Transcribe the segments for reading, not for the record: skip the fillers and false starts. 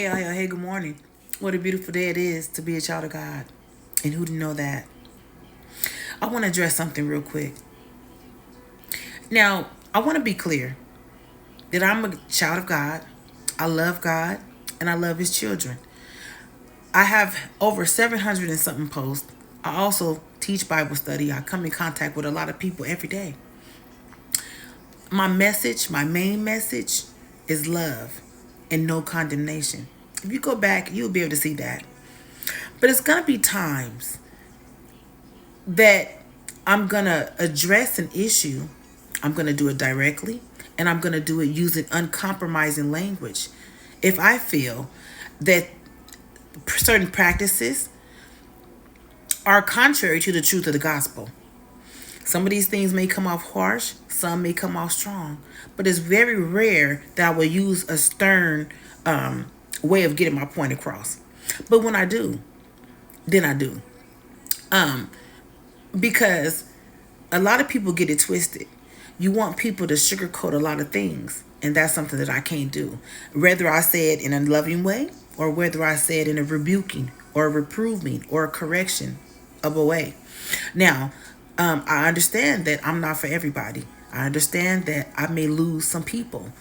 Hey, good morning. What a beautiful day it is to be a child of God. And who didn't know that? I want to address something real quick. Now, I want to be clear that I'm a child of God. I love God and I love His children. I have over 700 and something posts. I also teach Bible study. I come in contact with a lot of people every day. My message, my main message, is love and no condemnation. If you go back, you'll be able to see that. But it's going to be times that I'm going to address an issue. I'm going to do it directly, and I'm going to do it using uncompromising language. If I feel that certain practices are contrary to the truth of the gospel, some of these things may come off harsh, some may come off strong, but it's very rare that I will use a stern way of getting my point across. But when I do, then I do. Because a lot of people get it twisted. You want people to sugarcoat a lot of things, and that's something that I can't do. Whether I say it in a loving way or whether I say it in a rebuking or a reproving or a correction of a way. Now, I understand that I'm not for everybody. I understand that I may lose some people.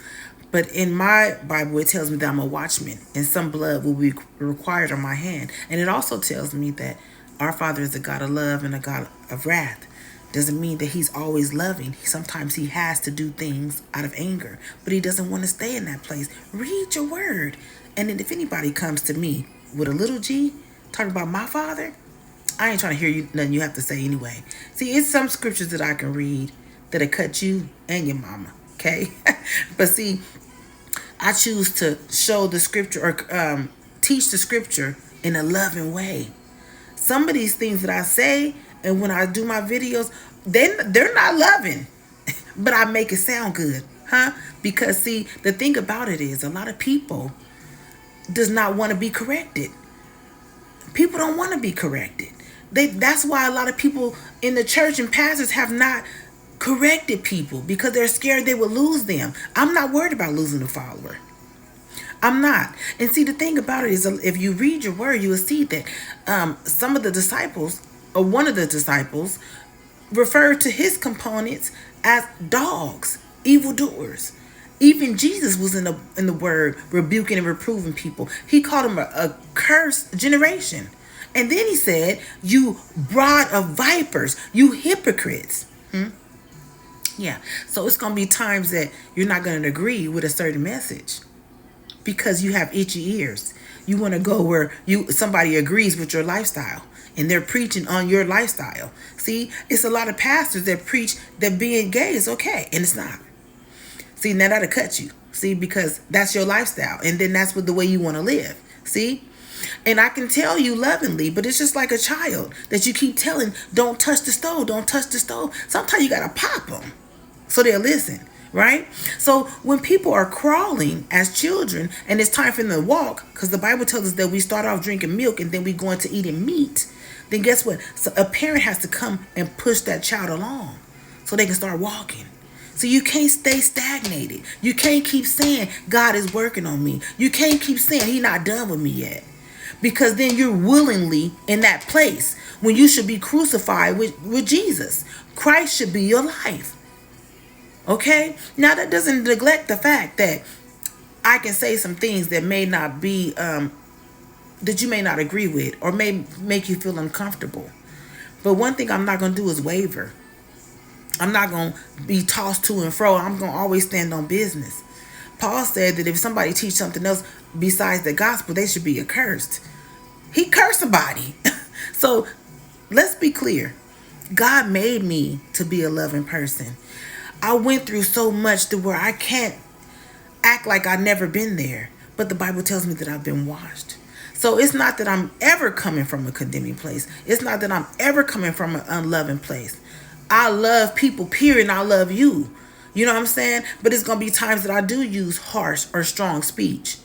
But in my Bible, it tells me that I'm a watchman and some blood will be required on my hand. And it also tells me that our Father is a God of love and a God of wrath. Doesn't mean that He's always loving. Sometimes He has to do things out of anger, but He doesn't want to stay in that place. Read your word. And then if anybody comes to me with a little g, talking about my Father, I ain't trying to hear nothing you have to say anyway. See, it's some scriptures that I can read that'll cut you and your mama, okay? But see, I choose to show the scripture or teach the scripture in a loving way. Some of these things that I say and when I do my videos, they're not loving, but I make it sound good, huh? Because see, the thing about it is a lot of people does not want to be corrected. People don't want to be corrected. That's why a lot of people in the church and pastors have not corrected people because they're scared they will lose them. I'm not worried about losing a follower. I'm not. And see, the thing about it is, if you read your word, you will see that some of the disciples, or one of the disciples, referred to his components as dogs, evildoers. Even Jesus was in the word rebuking and reproving people. He called them a cursed generation. And then he said, you brood of vipers, you hypocrites. Yeah. So it's going to be times that you're not going to agree with a certain message because you have itchy ears. You want to go where somebody agrees with your lifestyle and they're preaching on your lifestyle. See, it's a lot of pastors that preach that being gay is okay, and it's not. See, now that'll cut you. See, because that's your lifestyle, and then that's what the way you want to live. See? And I can tell you lovingly, but it's just like a child that you keep telling, don't touch the stove, don't touch the stove. Sometimes you got to pop them so they'll listen, right? So when people are crawling as children and it's time for them to walk, because the Bible tells us that we start off drinking milk and then we go into eating meat, then guess what? So a parent has to come and push that child along so they can start walking. So you can't stay stagnated. You can't keep saying, God is working on me. You can't keep saying He's not done with me yet. Because then you're willingly in that place when you should be crucified with Jesus. Christ should be your life. Okay? Now that doesn't neglect the fact that I can say some things that may not be, that you may not agree with or may make you feel uncomfortable. But one thing I'm not going to do is waver. I'm not going to be tossed to and fro. I'm going to always stand on business. Paul said that if somebody teach something else besides the gospel, they should be accursed. He cursed somebody. So let's be clear. God made me to be a loving person. I went through so much to where I can't act like I've never been there. But the Bible tells me that I've been washed. So it's not that I'm ever coming from a condemning place. It's not that I'm ever coming from an unloving place. I love people, period, and I love you. You know what I'm saying? But it's going to be times that I do use harsh or strong speech.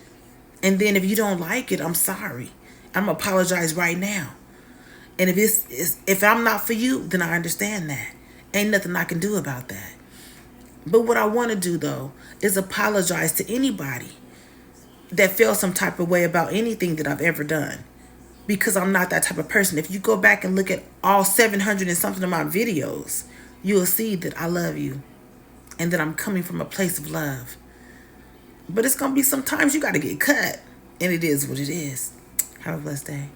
And then if you don't like it, I'm sorry. I'm going to apologize right now. And if I'm not for you, then I understand that. Ain't nothing I can do about that. But what I want to do, though, is apologize to anybody that feel some type of way about anything that I've ever done, because I'm not that type of person. If you go back and look at all 700 and something of my videos, you'll see that I love you and that I'm coming from a place of love. But it's going to be sometimes you got to get cut, and it is what it is. Have a blessed day.